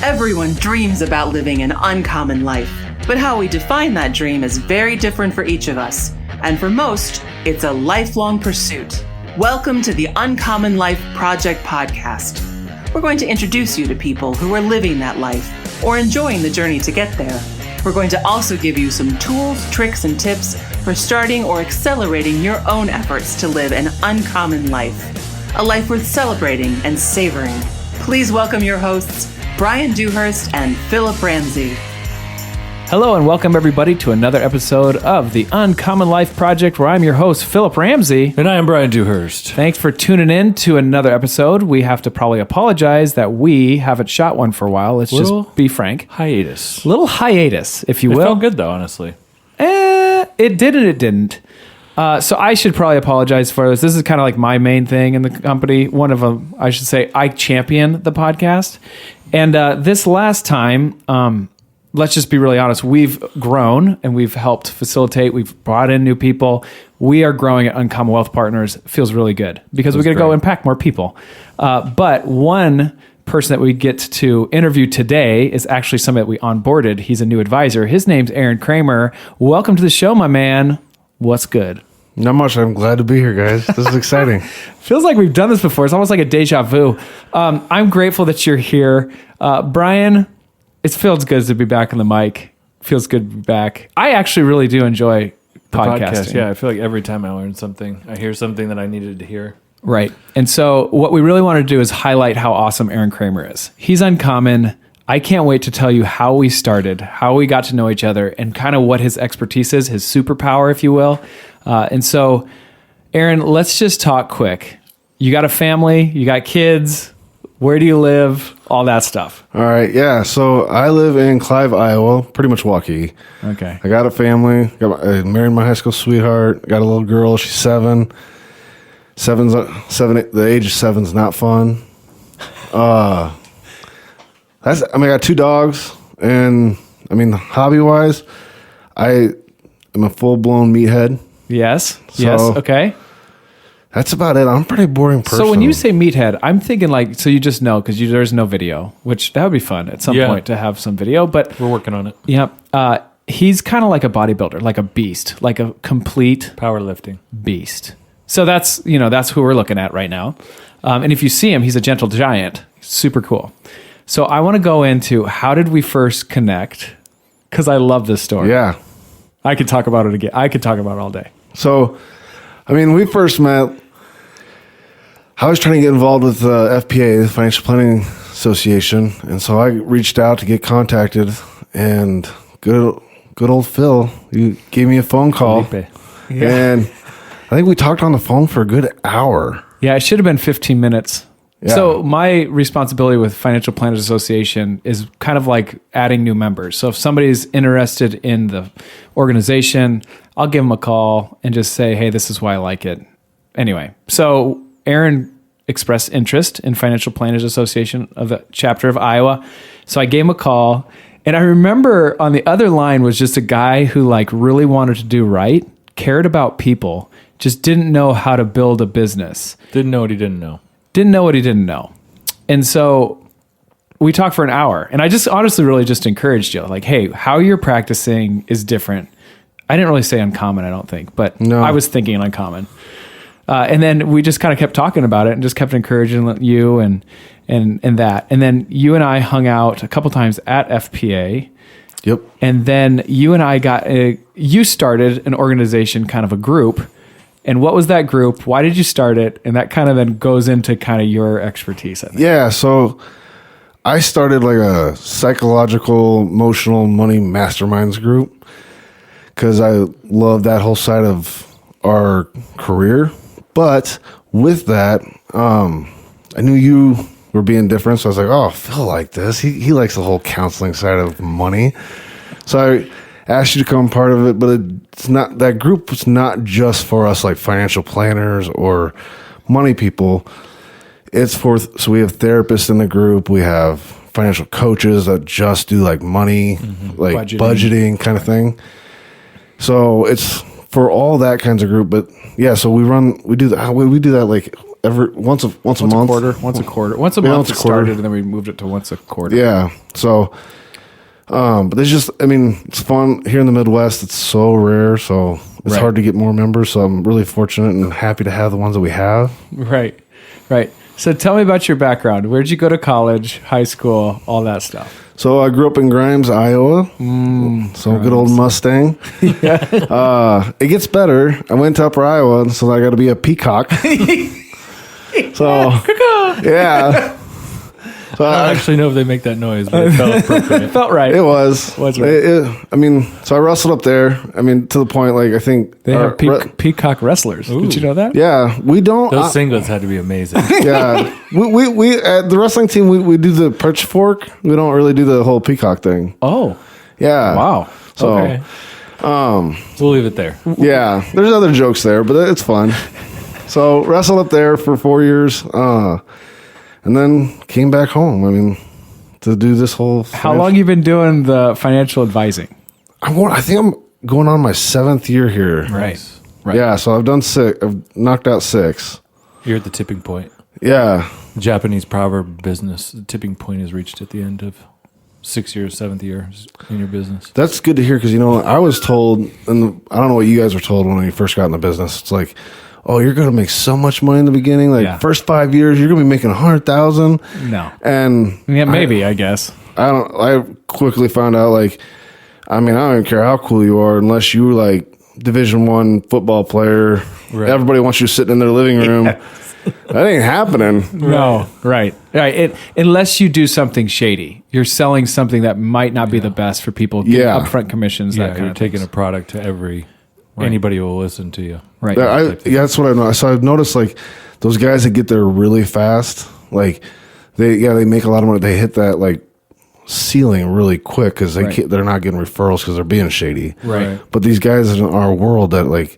Everyone dreams about living an uncommon life, but how we define that dream is very different for each of us. And for most, it's a lifelong pursuit. Welcome to the Uncommon Life Project podcast. We're going to introduce you to people who are living that life or enjoying the journey to get there. We're going to also give you some tools, tricks, and tips for starting or accelerating your own efforts to live an uncommon life, a life worth celebrating and savoring. Please welcome your hosts, Brian Dewhurst and Philip Ramsey. Hello and welcome everybody to another episode of the Uncommon Life Project, where I'm your host, Philip Ramsey. And I am Brian Dewhurst. Thanks for tuning in to another episode. We have to probably apologize that we haven't shot one for a while. Let's just be frank. Hiatus. Little hiatus, if you will. It felt good though, honestly. It did and it didn't. So I should probably apologize for this. This is kind of like my main thing in the company. One of them, I should say, I champion the podcast. And this last time, let's just be really honest, we've grown and we've helped facilitate. We've brought in new people. We are growing at Uncommon Wealth Partners. It feels really good because we're going to go impact more people. But one person that we get to interview today is actually somebody that we onboarded. He's a new advisor. His name's Arron Cramer. Welcome to the show, my man. What's good? Not much. I'm glad to be here, guys. This is exciting. Feels like we've done this before. It's almost like a deja vu. I'm grateful that you're here. Brian, it feels good to be back on the mic. Feels good to be back. I actually really do enjoy podcasting. Yeah, I feel like every time I learn something, I hear something that I needed to hear. Right. And so what we really want to do is highlight how awesome Arron Cramer is. He's uncommon. I can't wait to tell you how we started, how we got to know each other, and kind of what his expertise is, his superpower, if you will. And so, Arron, let's just talk quick. You got a family, you got kids, where do you live, all that stuff. All right, yeah. So I live in Clive, Iowa, pretty much Waukee. Okay. I got a family. I married my high school sweetheart. Got a little girl. She's 7. The age of 7's not fun. I got 2 dogs, and hobby-wise, I am a full-blown meathead. Yes. Yes. Okay. That's about it. I'm a pretty boring person. So when you say meathead, I'm thinking like, so you just know because there's no video, which that would be fun at some point to have some video. But we're working on it. Yeah. He's kind of like a bodybuilder, like a beast, like a complete powerlifting beast. So that's who we're looking at right now. And if you see him, he's a gentle giant. Super cool. So I want to go into how did we first connect? Because I love this story. Yeah. I could talk about it again. I could talk about it all day. So, we first met. I was trying to get involved with FPA, the Financial Planning Association, and so I reached out to get contacted, and good old Phil, you gave me a phone call, and I think we talked on the phone for a good hour. Yeah, it should have been 15 minutes. Yeah. So my responsibility with Financial Planners Association is kind of like adding new members. So if somebody's interested in the organization, I'll give them a call and just say, hey, this is why I like it. Anyway, so Arron expressed interest in Financial Planners Association of the chapter of Iowa. So I gave him a call. And I remember on the other line was just a guy who really wanted to do right, cared about people, just didn't know how to build a business. Didn't know what he didn't know. Didn't know what he didn't know. And so we talked for an hour, and I just honestly really just encouraged you, like, hey, how you're practicing is different. I didn't really say uncommon, I don't think, but no. I was thinking uncommon. And then we just kind of kept talking about it and just kept encouraging you and that. And then you and I hung out a couple times at FPA. Yep. And then you and I you started an organization, kind of a group. And what was that group? Why did you start it? And that kind of then goes into kind of your expertise, I think. Yeah, so I started like a psychological, emotional money masterminds group because I love that whole side of our career. But with that, I knew you were being different. So I was like, oh, Phil like this. He likes the whole counseling side of money. So I asked you to become part of it, but it's not, that group was not just for us like financial planners or money people. It's so we have therapists in the group. We have financial coaches that just do like money, like budgeting kind of thing. So it's for all that kinds of group. But yeah, so we do that like once a Once month. a quarter. Once a quarter. Once a Yeah, month once a it quarter. started, and then we moved it to once a quarter. Yeah. So, but there's just, I mean, it's fun here in the Midwest. It's so rare. So it's Right. hard to get more members. So I'm really fortunate and happy to have the ones that we have. Right. Right. So tell me about your background. Where'd you go to college, high school, all that stuff? So I grew up in Grimes, Iowa. So good old Mustang. It gets better. I went to Upper Iowa, and so I got to be a peacock. So yeah. So I don't actually know if they make that noise, but it felt appropriate. Felt right. it was. Was right. I mean, so I wrestled up there. I mean, to the point, like I think They have peacock wrestlers. Did you know that? yeah, we don't. Those singlets had to be amazing. Yeah, we at the wrestling team we do the perch fork. We don't really do the whole peacock thing. Oh, Yeah. wow. So Okay. We'll leave it there. yeah, there's other jokes there, but it's fun. So wrestled up there for 4 years, and then came back home. I mean, to do this whole. How long you been doing the financial advising? I think I'm going on my 7th year here. Right. Yeah, so I've done 6. I've knocked out 6. You're at the tipping point. Yeah. Japanese proverb business. The tipping point is reached at the end of 6 years, 7th year in your business. That's good to hear because, I was told, and I don't know what you guys were told when you first got in the business. It's like, oh, you're going to make so much money in the beginning. Like, Yeah. first 5 years, you're going to be making 100,000. No. And Yeah, maybe, I guess. I quickly found out, like, I mean, I don't even care how cool you are unless you're like Division I football player. Right. Everybody wants you sitting in their living room. That ain't happening. No. Right. Unless you do something shady. You're selling something that might not be the best for people. Get Yeah. upfront commissions, that Yeah, kind you're of taking things. a product to anybody will listen to you. Right. Yeah, that's what I know. So I've noticed like those guys that get there really fast, like they make a lot of money. They hit that like ceiling really quick because Right. they're not getting referrals because they're being shady. Right. But these guys in our world that like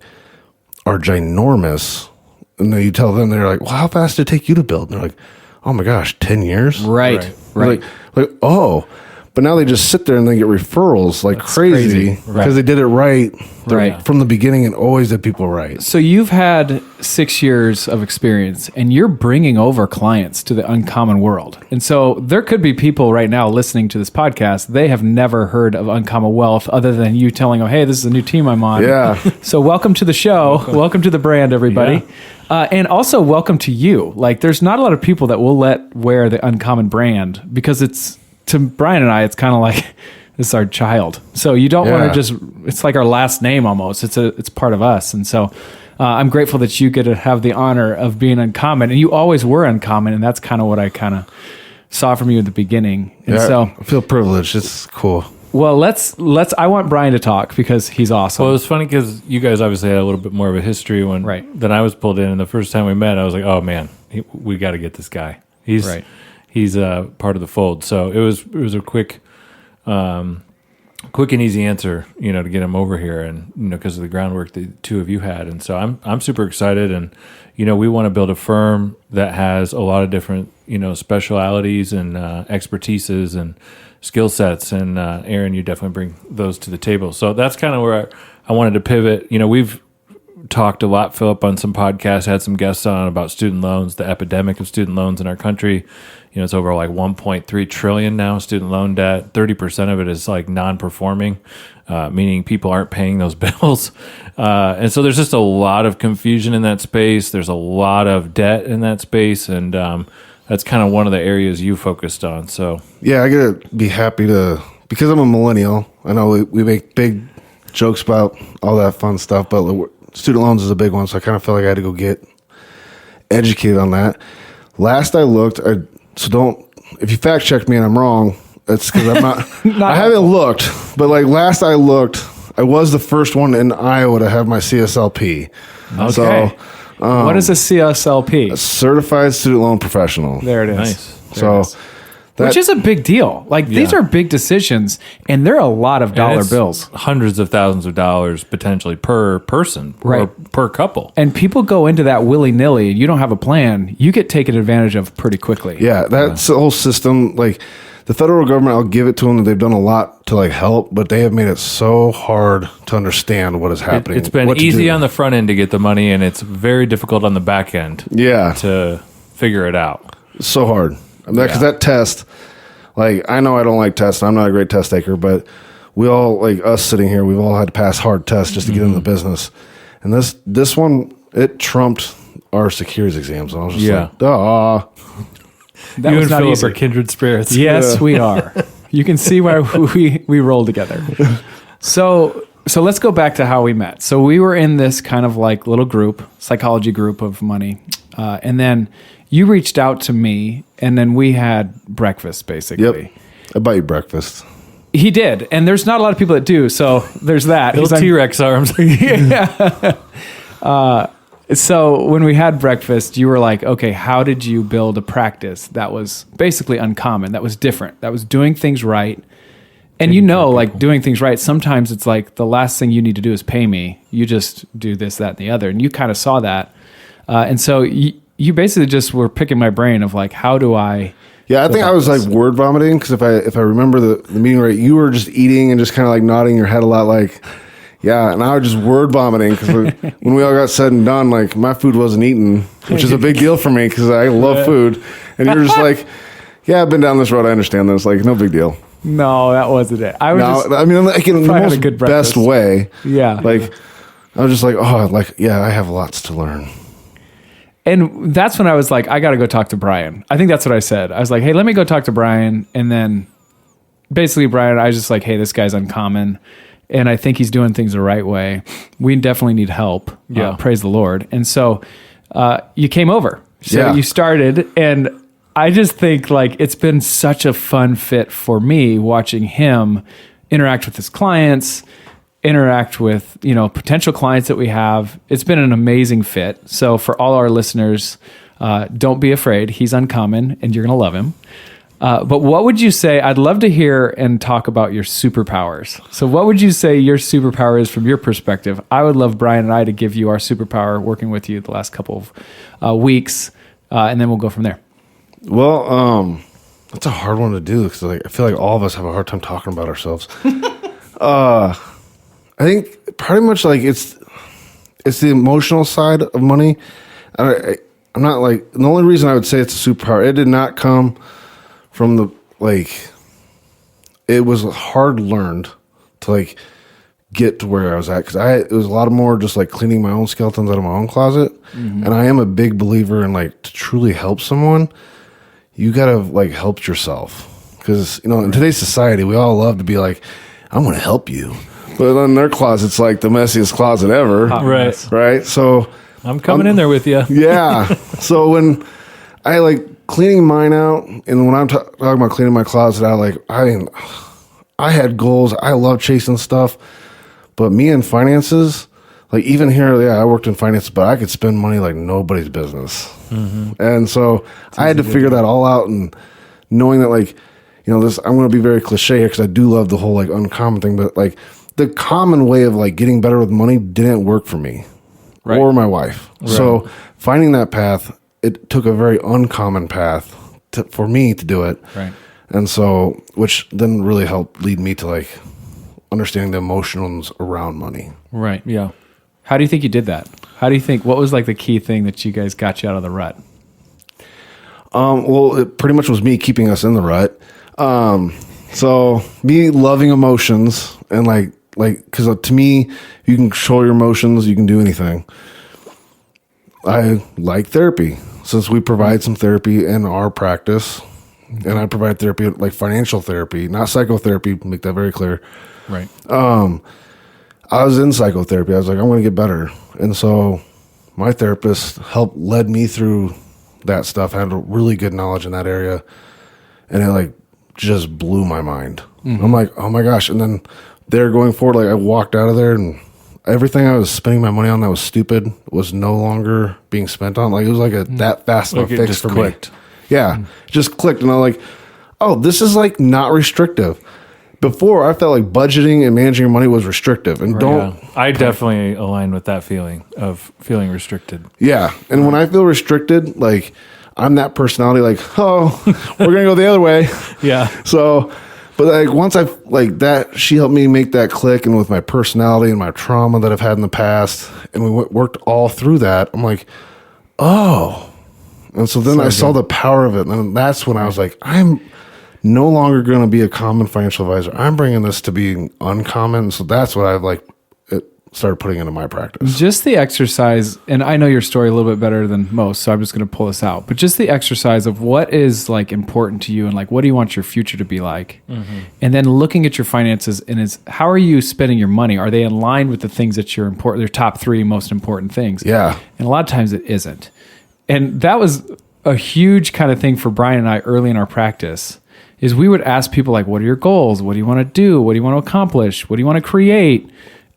are ginormous, and then you tell them, they're like, "Well, how fast did it take you to build?" And they're like, "Oh my gosh, 10 years." Right. Right. Like oh. But now they just sit there and they get referrals like crazy crazy. because Right. they did it right, Right. from the beginning and always did people right. So you've had 6 years of experience and you're bringing over clients to the Uncommon world. And so there could be people right now listening to this podcast. They have never heard of Uncommon Wealth other than you telling them, hey, this is a new team I'm on. Yeah. So welcome to the show. Welcome to the brand, everybody. And also welcome to you. Like there's not a lot of people that will let wear the Uncommon brand because it's, to Brian and I, it's kind of like this is our child. So you don't want Yeah. to just, it's like our last name almost. It's part of us. And so I'm grateful that you get to have the honor of being Uncommon, and you always were Uncommon. And that's kind of what I kind of saw from you at the beginning. And Yeah, so, I feel privileged. It's cool. well, I want Brian to talk because he's awesome. Well, it's funny because you guys obviously had a little bit more of a history than I was pulled in. And the first time we met, I was like, oh man, we got to get this guy. He's part of the fold. So it was a quick and easy answer, to get him over here, and because of the groundwork the two of you had. And so I'm super excited, and we want to build a firm that has a lot of different specialities and expertises and skill sets. And Aaron, you definitely bring those to the table. So that's kind of where I wanted to pivot. We've talked a lot, Philip, on some podcasts, had some guests on about student loans, the epidemic of student loans in our country. It's over like 1.3 trillion now, student loan debt. 30% of it is like non-performing, meaning people aren't paying those bills. And so there's just a lot of confusion in that space. There's a lot of debt in that space. And that's kind of one of the areas you focused on. So Yeah, I gotta be happy because I'm a millennial. I know we make big jokes about all that fun stuff, but student loans is a big one. So I kind of feel like I had to go get educated on that. Last I looked, if you fact check me and I'm wrong, it's because I'm not, I haven't looked, but like last I looked, I was the first one in Iowa to have my CSLP. Okay. So, what is a CSLP? certified student loan professional. There it is. nice. So Which is a big deal. Like these are big decisions, and they're a lot of dollar it's bills. Hundreds of thousands of dollars potentially per person or Right. per couple. And people go into that willy nilly. You don't have a plan. You get taken advantage of pretty quickly. yeah, that's the whole system. Like the federal government, I'll give it to them that they've done a lot to like help, but they have made it so hard to understand what is happening. It's been easy on the front end to get the money, and it's very difficult on the back end. Yeah. To figure it out. So hard. Because that test, like, I know I don't like tests. I'm not a great test taker, but we all, like us sitting here, we've all had to pass hard tests just to get into the business. And this one, it trumped our securities exams. And I was just like, that you was and not Philip easy. are kindred spirits. Yes, we are. You can see why we roll together. So let's go back to how we met. So we were in this kind of like little group, psychology group of money. And then you reached out to me, and then we had breakfast, basically. Yep. I bought you breakfast. He did. And there's not a lot of people that do. So there's that. Little T-Rex arms. Yeah. So when we had breakfast, you were like, okay, how did you build a practice that was basically uncommon, that was different, that was doing things right? And like doing things right, sometimes it's like the last thing you need to do is pay me. You just do this, that, and the other. And you kind of saw that. And so you basically just were picking my brain of like, how do I... Yeah, I think I was like word vomiting because if I remember the meeting right, you were just eating and just kind of like nodding your head a lot like... Yeah, and I was just word vomiting because when we all got said and done, like my food wasn't eaten, which is a big deal for me because I love food. And you're just like, yeah, I've been down this road. I understand this. Like, no big deal. No, that wasn't it. I mean, like in the most best way. Yeah. Like, I was just like, I have lots to learn. And that's when I was like, I got to go talk to Brian. I think that's what I said. I was like, hey, let me go talk to Brian. And then basically Brian, I was just like, hey, this guy's uncommon. And I think he's doing things the right way. We definitely need help. Yeah. Praise the Lord. And so you came over. So you started. And I just think like it's been such a fun fit for me watching him interact with his clients, interact with, potential clients that we have. It's been an amazing fit. So for all our listeners, don't be afraid. He's uncommon and you're going to love him. But what would you say? I'd love to hear and talk about your superpowers. So what would you say your superpower is from your perspective? I would love Brian and I to give you our superpower working with you the last couple of weeks, and then we'll go from there. Well, that's a hard one to do because I feel like all of us have a hard time talking about ourselves. I think pretty much like it's the emotional side of money. I'm not like the only reason I would say it's a superpower. It did not come from it was hard learned to get to where I was at because it was a lot more just like cleaning my own skeletons out of my own closet. Mm-hmm. And I am a big believer in to truly help someone, you gotta help yourself because in today's society we all love to be like, I'm gonna help you, but in their closet's like the messiest closet ever. Right. So I'm coming in there with you. Yeah. So when I cleaning mine out, and when I'm talking about cleaning my closet out, I had goals. I love chasing stuff, but me and finances, even here, I worked in finance, but I could spend money like nobody's business. Mm-hmm. And so I had to figure that all out, and knowing that this, I'm going to be very cliche here because I do love the whole uncommon thing, but the common way of getting better with money didn't work for me or my wife. Right. So finding that path, it took a very uncommon path for me to do it. Right. And so, which then really helped lead me to understanding the emotions around money. Right. Yeah. How do you think you did that? How do you think, what was the key thing that you guys got you out of the rut? Well, it pretty much was me keeping us in the rut. So me loving emotions and cause to me, if you can control your emotions, you can do anything. I like therapy. Since we provide some therapy in our practice, and I provide therapy like financial therapy, not psychotherapy, make that very clear. Right. I was in psychotherapy. I was like, I'm going to get better. And so my therapist led me through that stuff. I had a really good knowledge in that area. And it just blew my mind. Mm-hmm. I'm like, oh my gosh. And then there going forward, I walked out of there and everything I was spending my money on that was stupid was no longer being spent on. It was that fast of a fix for clicked. me. Yeah, it just clicked. And I'm like, oh, this is not restrictive. Before, I felt like budgeting and managing your money was restrictive. And I definitely align with that feeling of feeling restricted. Yeah. And when I feel restricted, I'm that personality, we're going to go the other way. Yeah. So, but like once I like that, she helped me make that click, and with my personality and my trauma that I've had in the past, and we worked all through that. I'm like, oh, and so then I saw the power of it, and that's when I was like, I'm no longer going to be a common financial advisor. I'm bringing this to being uncommon. So that's what I've started putting into my practice. Just the exercise, and I know your story a little bit better than most, so I'm just going to pull this out. But just the exercise of what is like important to you, and like what do you want your future to be like, and then looking at your finances and is how are you spending your money? Are they in line with the things that you're important? Their top 3 most important things. Yeah, and a lot of times it isn't. And that was a huge kind of thing for Brian and I early in our practice. Is we would ask people like, what are your goals? What do you want to do? What do you want to accomplish? What do you want to create?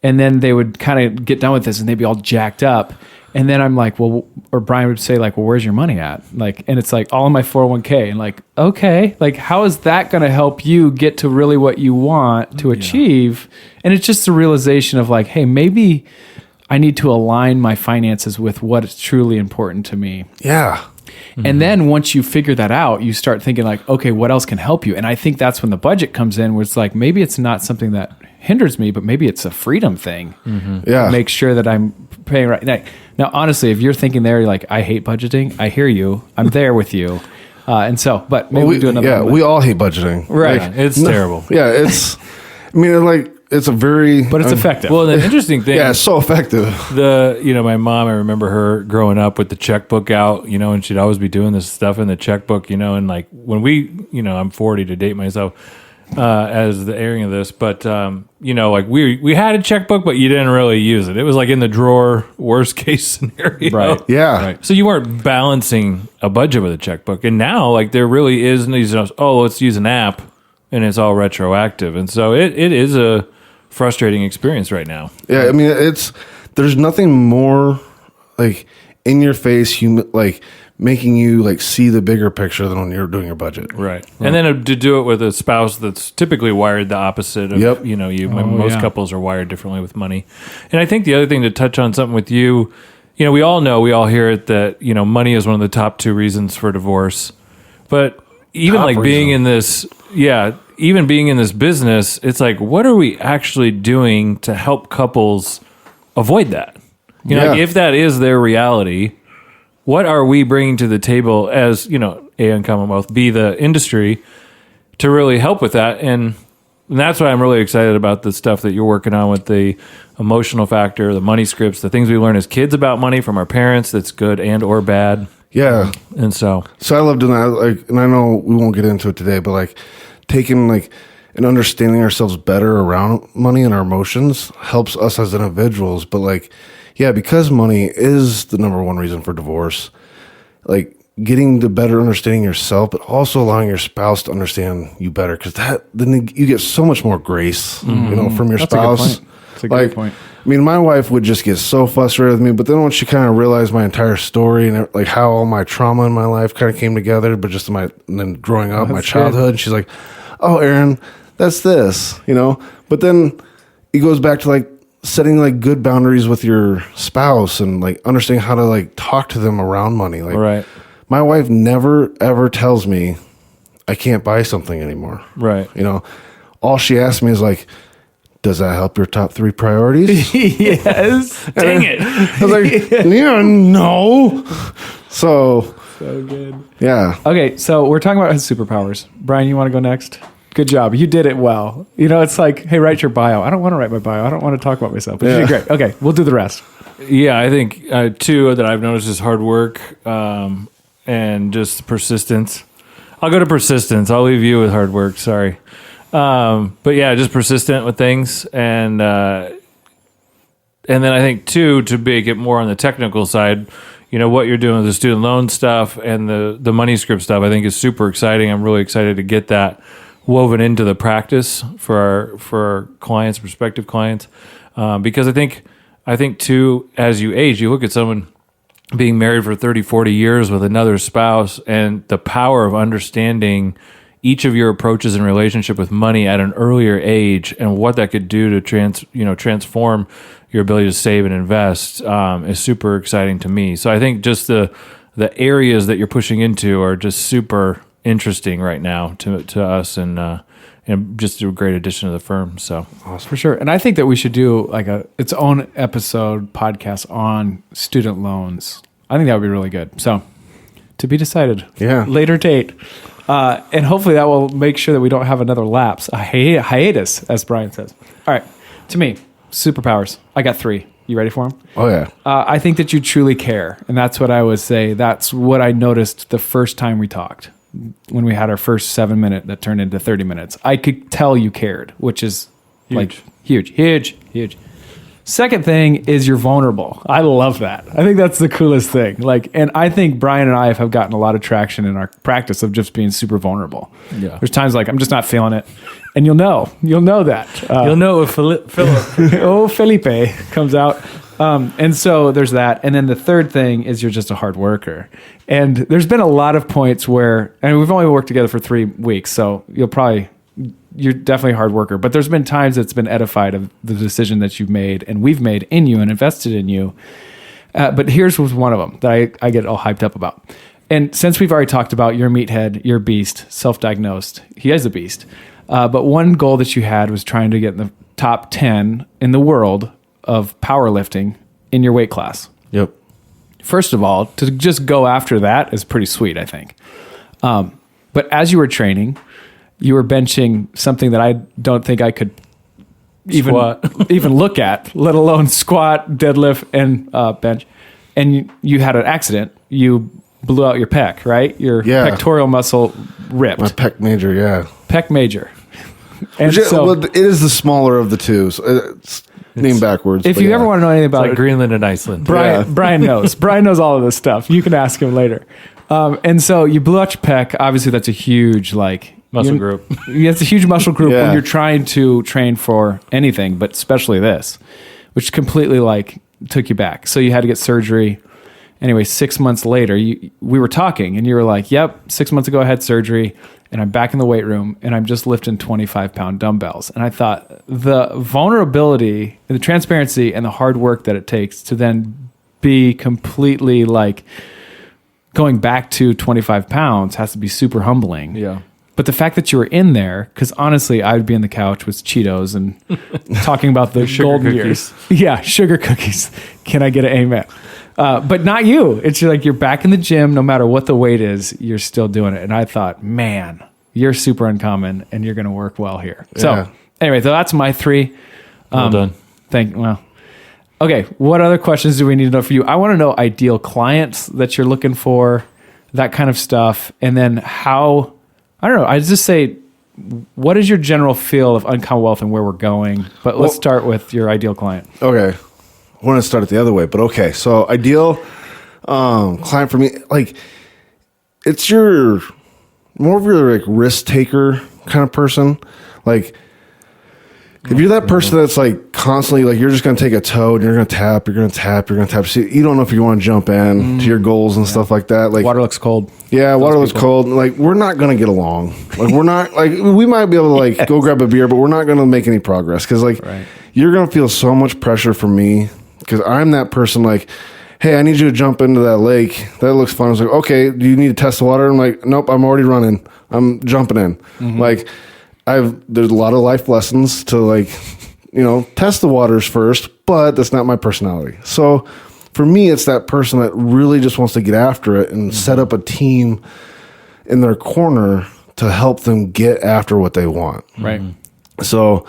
And then they would kind of get done with this and they'd be all jacked up. And then I'm like, well, or Brian would say like, well, where's your money at? Like, and it's like all in my 401k. And like, okay, like how is that going to help you get to really what you want to achieve? And it's just a realization of like, hey, maybe I need to align my finances with what is truly important to me. Yeah. And then once you figure that out, you start thinking like, okay, what else can help you? And I think that's when the budget comes in, where it's like, maybe it's not something that hinders me, but maybe it's a freedom thing. Yeah. Make sure that I'm paying right. Now, honestly, if you're thinking there, you're like, I hate budgeting. I hear you. I'm there with you. And so, but maybe we do another one. We all hate budgeting. Right. Yeah, it's terrible. Yeah. It's a very... But it's effective. Well, the interesting thing... Yeah, it's so effective. My mom, I remember her growing up with the checkbook out, and she'd always be doing this stuff in the checkbook, and like when we, I'm 40 to date myself as the airing of this, but, like we had a checkbook, but you didn't really use it. It was like in the drawer, worst case scenario. Right. Yeah. Right. So you weren't balancing a budget with a checkbook. And now, like, there really is these, let's use an app, and it's all retroactive. And so it is a frustrating experience right now. Yeah, I mean, there's nothing more like in your face, like making you like see the bigger picture than when you're doing your budget. Right. And then to do it with a spouse that's typically wired the opposite of, most couples are wired differently with money. And I think the other thing to touch on something with you, we all hear it that, money is one of the top 2 reasons for divorce. But even like being in this, even being in this business, it's like, what are we actually doing to help couples avoid that? Like if that is their reality, what are we bringing to the table as, A, and Commonwealth, B, the industry, to really help with that? And that's why I'm really excited about the stuff that you're working on with the emotional factor, the money scripts, the things we learn as kids about money from our parents that's good and or bad. Yeah. And so I love doing that. Like, and I know we won't get into it today, but like taking like and understanding ourselves better around money and our emotions helps us as individuals. But like, yeah, because money is the number 1 reason for divorce, like getting to better understanding yourself, but also allowing your spouse to understand you better. Cause then you get so much more grace, from your spouse. That's a good point. I mean, my wife would just get so frustrated with me, but then once she kind of realized my entire story and like how all my trauma in my life kind of came together, but just and then growing up, my childhood, and she's like, "Oh, Arron, that's this," But then it goes back to like setting like good boundaries with your spouse and like understanding how to like talk to them around money. Like, right. My wife never ever tells me I can't buy something anymore. Right. All she asks me is like, does that help your top 3 priorities? Yes. Dang it. I was like, no. So good. Yeah. Okay, so we're talking about his superpowers. Brian, you want to go next? Good job. You did it well. It's like, hey, write your bio. I don't want to write my bio. I don't want to talk about myself. But you did great. Okay, we'll do the rest. Yeah, I think 2 that I've noticed is hard work and just persistence. I'll go to persistence. I'll leave you with hard work. Sorry. But yeah, just persistent with things. And then I think 2, to make it more on the technical side, what you're doing with the student loan stuff and the money script stuff, I think is super exciting. I'm really excited to get that woven into the practice for our clients, prospective clients. Because I think too, as you age, you look at someone being married for 30, 40 years with another spouse and the power of understanding each of your approaches in relationship with money at an earlier age and what that could do to transform your ability to save and invest is super exciting to me. So I think just the areas that you're pushing into are just super interesting right now to us, and just a great addition to the firm. So for sure. And I think that we should do like its own episode podcast on student loans. I think that would be really good. So to be decided. Yeah. Later date. And hopefully that will make sure that we don't have another lapse, a hiatus, as Brian says. All right. To me, superpowers. I got 3. You ready for them? Oh, yeah. I think that you truly care. And that's what I would say. That's what I noticed the first time we talked, when we had our first 7-minute that turned into 30 minutes. I could tell you cared, which is like huge. Second thing is you're vulnerable. I love that. I think that's the coolest thing. And I think Brian and I have gotten a lot of traction in our practice of just being super vulnerable. Yeah. There's times like I'm just not feeling it, and you'll know that. You'll know if Philip Felipe comes out. And so there's that. And then the third thing is you're just a hard worker. And there's been a lot of points where, and we've only worked together for 3 weeks, so you're definitely a hard worker, but there's been times it's been edified of the decision that you've made and we've made in you and invested in you. But here's one of them that I get all hyped up about. And since we've already talked about your meathead, your beast, self-diagnosed, he is a beast. But one goal that you had was trying to get in the top 10 in the world of powerlifting in your weight class. Yep. First of all, to just go after that is pretty sweet, I think. But as you were training, you were benching something that I don't think I could even look at, let alone squat, deadlift, and bench. And you had an accident. You blew out your pec, right? Your pectoral muscle ripped. My pec major, yeah. Pec major. And it is the smaller of the two. So it's named backwards. If you ever want to know anything about Greenland and Iceland, Brian knows. Brian knows all of this stuff. You can ask him later. And so you blew out your pec. Obviously, that's a huge muscle group. It's a huge muscle group when you're trying to train for anything, but especially this, which completely took you back. So you had to get surgery. Anyway, 6 months later, we were talking, and you were like, "Yep, 6 months ago I had surgery, and I'm back in the weight room, and I'm just lifting 25-pound dumbbells." And I thought the vulnerability, and the transparency, and the hard work that it takes to then be completely going back to 25 pounds has to be super humbling. Yeah. But the fact that you were in there, because honestly, I would be on the couch with Cheetos and talking about the golden years. Yeah, sugar cookies. Can I get an amen? But not you. It's you're back in the gym, no matter what the weight is, you're still doing it. And I thought, man, you're super uncommon and you're going to work well here. So anyway, so that's my 3. Well done. Okay, what other questions do we need to know for you? I want to know ideal clients that you're looking for, that kind of stuff. And then how, I don't know, I just say, what is your general feel of Uncommon Wealth and where we're going? But let's start with your ideal client. Okay. I want to start it the other way, but okay. So ideal client for me, it's more of your risk taker kind of person. If you're that person that's constantly you're just going to take a toe and you're going to tap, so you don't know if you want to jump in to your goals and stuff like that. Water looks cold. Yeah, water looks cold. We're not going to get along. We're not we might be able to go grab a beer, but we're not going to make any progress because you're going to feel so much pressure from me because I'm that person hey, I need you to jump into that lake. That looks fun. I was okay, do you need to test the water? I'm nope, I'm already running. I'm jumping in. Mm-hmm. There's a lot of life lessons to test the waters first, but that's not my personality. So for me, it's that person that really just wants to get after it and set up a team in their corner to help them get after what they want. Right. So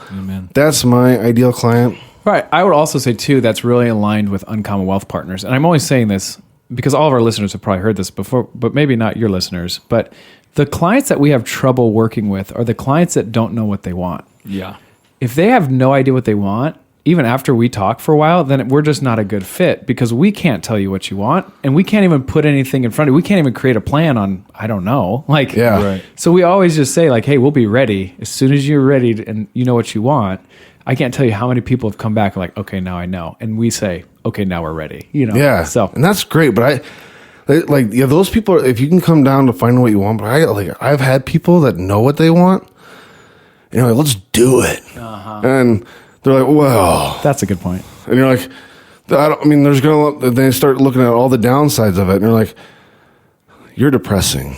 that's my ideal client. Right. I would also say too, that's really aligned with Uncommon Wealth Partners. And I'm always saying this because all of our listeners have probably heard this before, but maybe not your listeners, but the clients that we have trouble working with are the clients that don't know what they want. Yeah. If they have no idea what they want, even after we talk for a while, then we're just not a good fit because we can't tell you what you want and we can't even put anything in front of you. We can't even create a plan on, I don't know. Right. So we always just say hey, we'll be ready as soon as you're ready and you know what you want. I can't tell you how many people have come back okay, now I know. And we say, okay, now we're ready. Yeah. So, and that's great. But those people, if you can come down to finding what you want, but I've had people that know what they want. Let's do it. Uh-huh. And they're well, that's a good point. And you're they start looking at all the downsides of it. And you're you're depressing.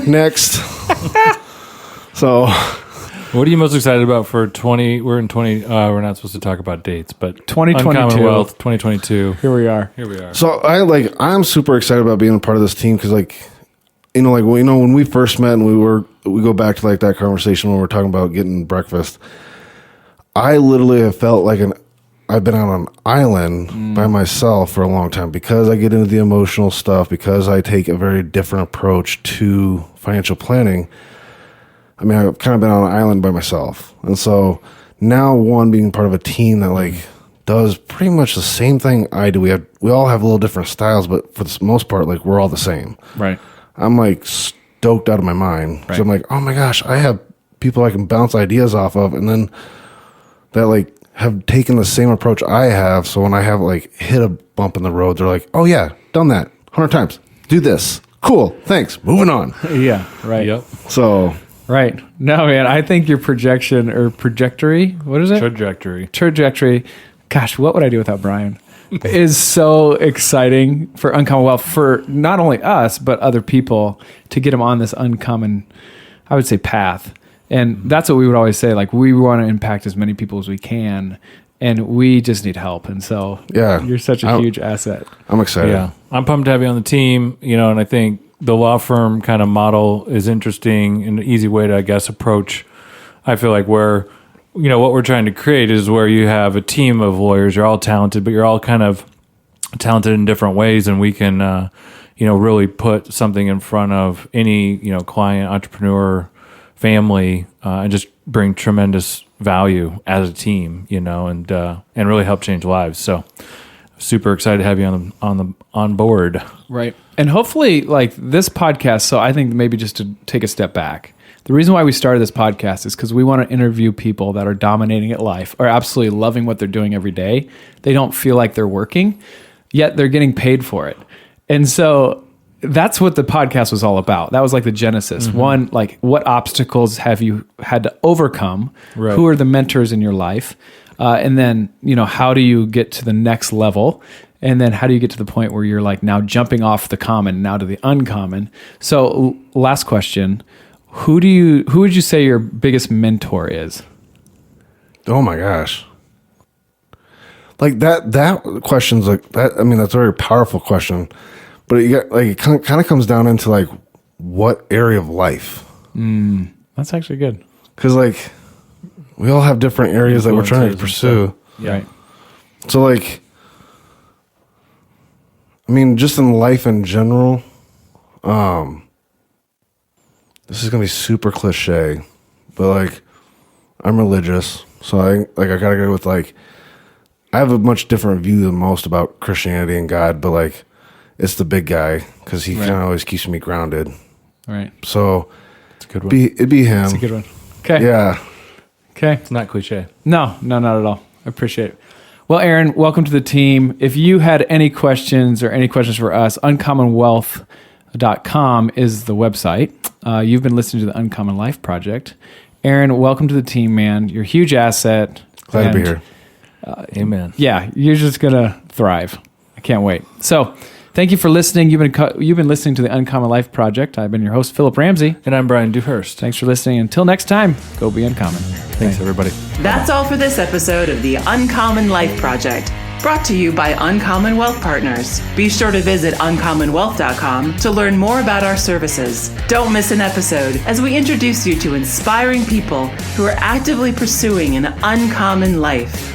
Next. So, what are you most excited about for 20? We're in 20. We're not supposed to talk about dates, but 2022. Uncommon Wealth 2022. Here we are. So I'm super excited about being a part of this team because when we first met and we go back to like that conversation when we're talking about getting breakfast. I literally have felt like I've been out on an island by myself for a long time because I get into the emotional stuff, because I take a very different approach to financial planning. I mean, I've kind of been on an island by myself. And so now being part of a team that like does pretty much the same thing I do. We all have a little different styles, but for the most part, like we're all the same. Right. I'm like stoked out of my mind. Right. So I'm like, oh my gosh, I have people I can bounce ideas off of. And then that like have taken the same approach I have. So when I have like hit a bump in the road, they're like, oh yeah, done that 100 times. Do this. Cool. Thanks. Moving on. Yeah. Right. Yep. So. Right. No, man, I think your projection or trajectory, what is it? Trajectory. Gosh, what would I do without Brian? Is so exciting for Uncommon Wealth, for not only us, but other people, to get them on this uncommon, I would say, path. And that's what we would always say. Like, we want to impact as many people as we can, and we just need help. And so you're such a huge asset. I'm excited. Yeah. I'm pumped to have you on the team, and I think the law firm kind of model is interesting and an easy way to, I guess, approach. I feel like what we're trying to create is where you have a team of lawyers. You're all talented, but you're all kind of talented in different ways. And we can, really put something in front of any, client, entrepreneur, family, and just bring tremendous value as a team, and really help change lives. So super excited to have you on board. Right. And hopefully, like, this podcast, so I think maybe just to take a step back, the reason why we started this podcast is because we want to interview people that are dominating at life, or absolutely loving what they're doing every day. They don't feel like they're working, yet they're getting paid for it. And so that's what the podcast was all about. That was like the genesis. Mm-hmm. One, like, what obstacles have you had to overcome? Right. Who are the mentors in your life? And then, how do you get to the next level? And then how do you get to the point where you're like now jumping off the common now to the uncommon? So last question, who would you say your biggest mentor is? Oh my gosh. Like that question's like that. I mean, that's a very powerful question, but it kind of comes down into like what area of life. That's actually good. Cause like we all have different areas that we're trying to pursue. Yeah. Right. So like, I mean, just in life in general, this is going to be super cliche, but like, I'm religious. So I gotta go with like, I have a much different view than most about Christianity and God, but like, it's the big guy because he kind of always keeps me grounded. Right. So it's a good one. It'd be him. It's a good one. Okay. Yeah. Okay. It's not cliche. No, not at all. I appreciate it. Well, Arron, welcome to the team. If you had any questions for us, uncommonwealth.com is the website. You've been listening to the Uncommon Life Project. Arron, welcome to the team, man. You're a huge asset. Glad to be here. Amen. Yeah, you're just going to thrive. I can't wait. So thank you for listening. You've been listening to the Uncommon Life Project. I've been your host, Philip Ramsey. And I'm Brian Dewhurst. Thanks for listening. Until next time, go be uncommon. Thanks, everybody. That's all for this episode of the Uncommon Life Project, brought to you by Uncommon Wealth Partners. Be sure to visit uncommonwealth.com to learn more about our services. Don't miss an episode as we introduce you to inspiring people who are actively pursuing an uncommon life.